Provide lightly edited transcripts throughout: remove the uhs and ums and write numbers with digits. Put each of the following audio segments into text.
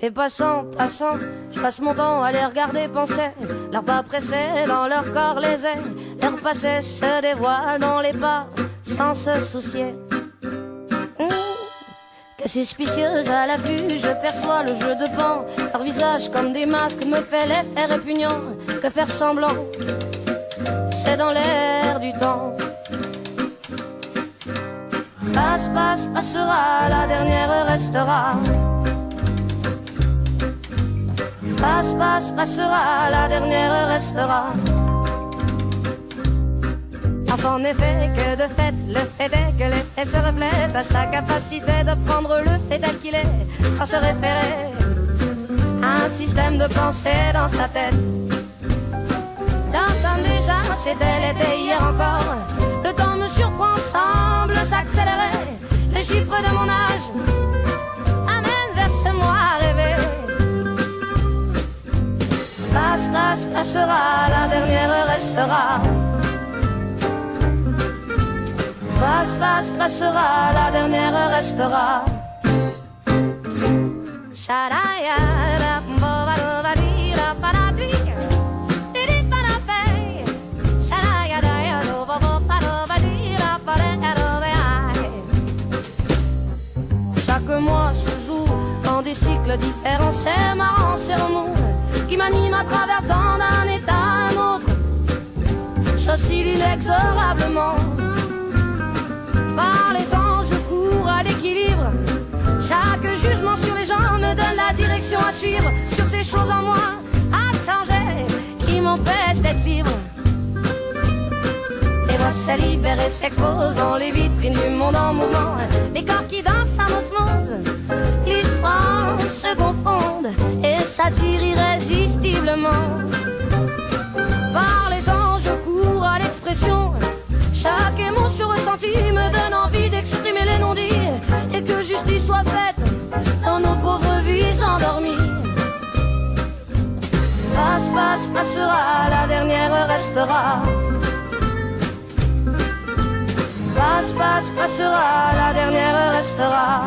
Les passants, passants, je passe mon temps à les regarder penser. Leurs pas pressés dans leur corps les ailes. Leur passé se dévoile dans les pas sans se soucier. Que suspicieuse à la vue, je perçois le jeu de pan. Leur visage comme des masques me fait l'effet répugnant. Que faire semblant, c'est dans l'air du temps. Passe, passe, passera, la dernière restera. Passe, passe, passera, la dernière restera. En effet, que de fait, le fait est que l'effet se reflète à sa capacité de prendre le fait tel qu'il est, sans se référer à un système de pensée dans sa tête. D'entendre déjà, c'était l'été hier encore. Le temps me surprend, semble s'accélérer. Les chiffres de mon âge amènent vers ce moi rêvé. Passe, passe, passera, la dernière restera. Passe, passe, passera, la dernière restera. Chaque mois se joue dans des cycles différents. C'est marrant, c'est remous qui m'anime à travers tant d'un état à un autre. J'oscille inexorablement. Par les temps, je cours à l'équilibre. Chaque jugement sur les gens me donne la direction à suivre. Sur ces choses en moi à changer qui m'empêchent d'être libre. Les voix se libèrent et s'exposent dans les vitrines du monde en mouvement. Les corps qui dansent en osmose, l'histoire se confondent et s'attirent irrésistiblement. Par les temps, je cours à l'expression. Chaque émotion ressentie me donne envie d'exprimer les non-dits et que justice soit faite dans nos pauvres vies endormies. Passe, passe, passera, la dernière restera. Passe, passe, passera, la dernière restera.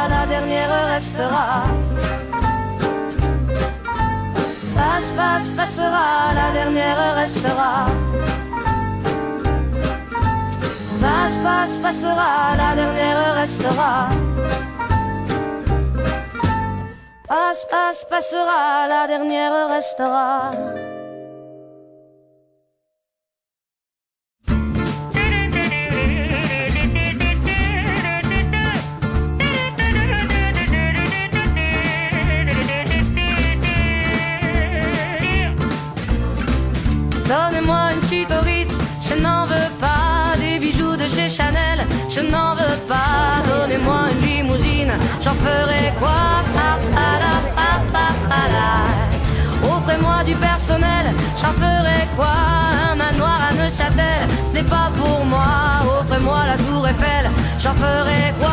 La dernière restera. Passe, passe, passera, la dernière restera. Passe, passe, passera, la dernière restera. Passe, passe, passera, la dernière restera. Donnez-moi une suite au Ritz, je n'en veux pas. Des bijoux de chez Chanel, je n'en veux pas. Donnez-moi une limousine, j'en ferai quoi? Offrez-moi du personnel, j'en ferai quoi? Un manoir à Neuchâtel, ce n'est pas pour moi. Offrez-moi la tour Eiffel, j'en ferai quoi?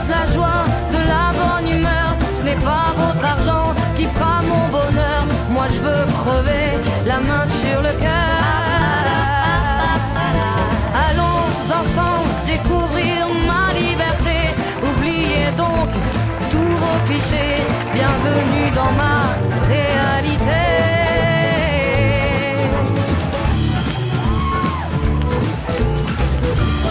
De la joie, de la bonne humeur. Ce n'est pas votre argent qui fera mon bonheur. Moi je veux crever la main sur le cœur. Allons ensemble découvrir ma liberté. Oubliez donc tous vos clichés. Bienvenue dans ma réalité.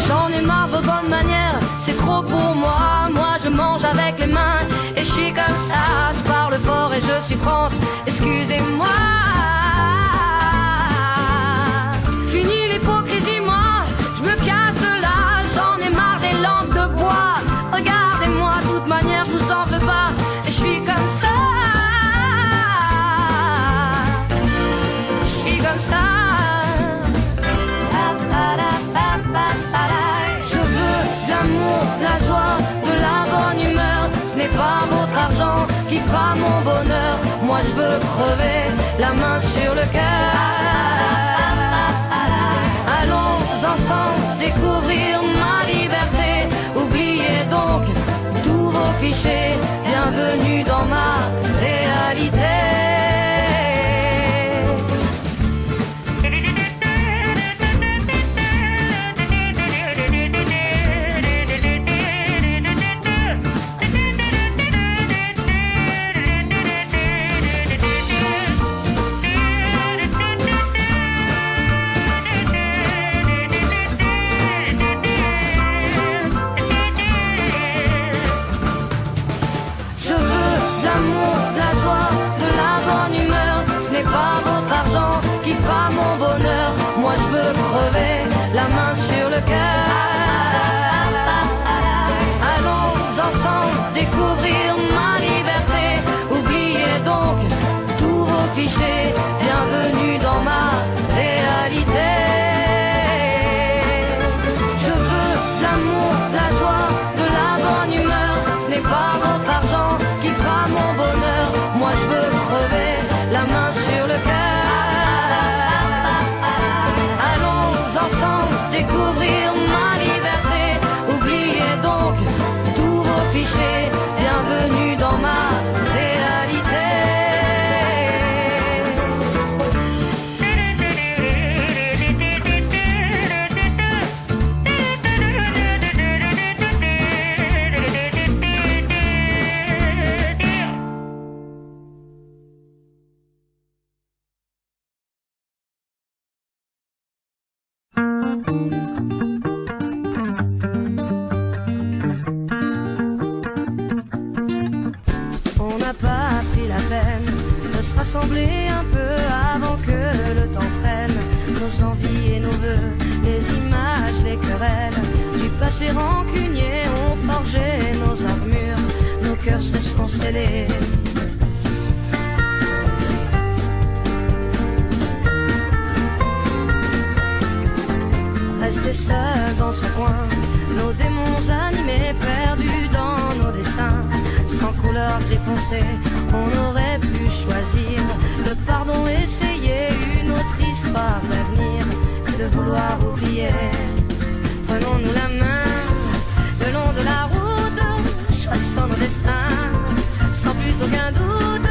J'en ai marre de vos bonnes manières, c'est trop pour moi. Moi je mange avec les mains et je suis comme ça. Je parle fort et je suis France, excusez-moi. Fini l'hypocrisie, moi je me casse de là. J'en ai marre des lampes de bois. Regardez-moi, de toute manière je vous en veux pas. Et je suis comme ça. Je suis comme ça. n'est pas votre argent qui fera mon bonheur. Moi je veux crever la main sur le cœur. Allons ensemble découvrir ma liberté. Oubliez donc tous vos clichés. Bienvenue dans ma réalité. Pas votre argent qui fera mon bonheur. Moi je veux crever la main sur le cœur. Allons ensemble découvrir ma liberté. Oubliez donc tous vos clichés. Bienvenue dans ma réalité. Je veux de l'amour, de la joie, de la bonne humeur. Ce n'est pas votre argent qui fera mon bonheur. Moi je veux crever la main sur le cœur. Allons ensemble découvrir ma liberté. Oubliez donc tous vos clichés. Bienvenue dans ma réalité. On n'a pas pris la peine de se rassembler un peu avant que le temps prenne nos envies et nos voeux, les images, les querelles du passé rancunier ont forgé nos armures, nos cœurs se sont scellés. Rester seul dans son coin, nos démons animés, perdus dans nos dessins. Sans couleur gris foncé, on aurait pu choisir le pardon, essayer une autre histoire d'avenir que de vouloir oublier. Prenons-nous la main le long de la route, choisissons nos destins sans plus aucun doute.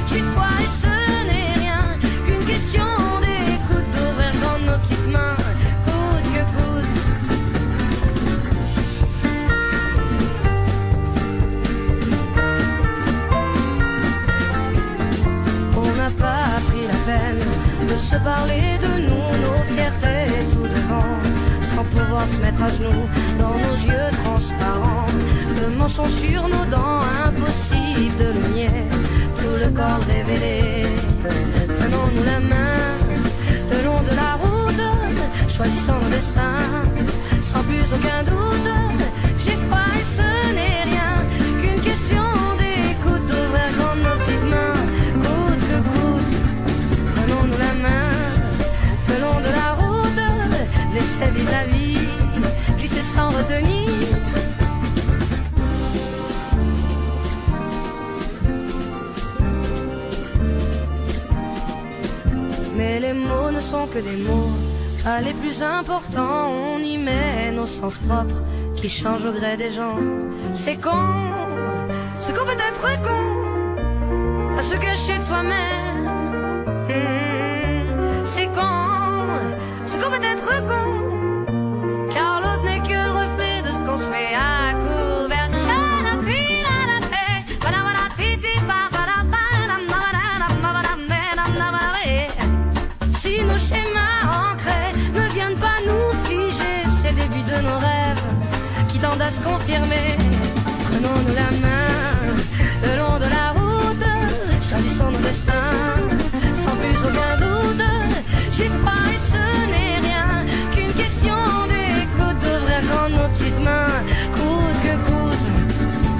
J'y crois et ce n'est rien qu'une question d'écoute, d'ouvrir grand nos petites mains. De se parler de nous, nos fiertés tout devant, sans pouvoir se mettre à genoux dans nos yeux transparents. Le manchon sur nos dents, impossible de le nier, tout le corps révélé. Prenons-nous la main le long de la route, choisissons nos destins sans plus aucun doute. J'ai pas et ce n'est rien qu'une question d'écoute, d'ouvrir grand nos petites mains, coûte que coûte. Prenons-nous la main le long de la route, laissez vivre la vie, glisser sans retenir. Mais les mots ne sont que des mots, pas les plus importants. On y met nos sens propres qui changent au gré des gens. C'est con, c'est qu'on peut être con à se cacher de soi-même. C'est qu'on peut être con, car l'autre n'est que le reflet de ce qu'on se fait à couvert. Si nos schémas ancrés ne viennent pas nous figer, c'est le début de nos rêves qui tendent à se confirmer. Prenons-nous la main le long de la route, choisissons nos destins sans plus aucun doute. J'y crois et ce n'est rien qu'une question d'écoute, d'ouvrir grand nos petites mains, coûte que coûte.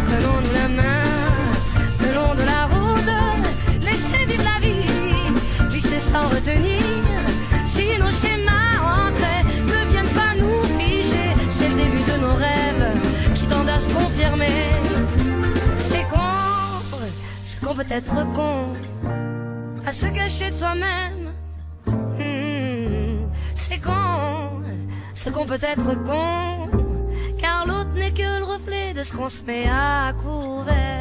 Prenons-nous la main le long de la route, laissez vivre la vie, glisser sans retenir. Si nos schémas ancrés ne viennent pas nous figer, c'est le début de nos rêves qui tendent à se confirmer. C'est qu'on peut être con, à se cacher de soi-même. C'est con, ce qu'on peut être con, car l'autre n'est que le reflet de ce qu'on se met à couvert.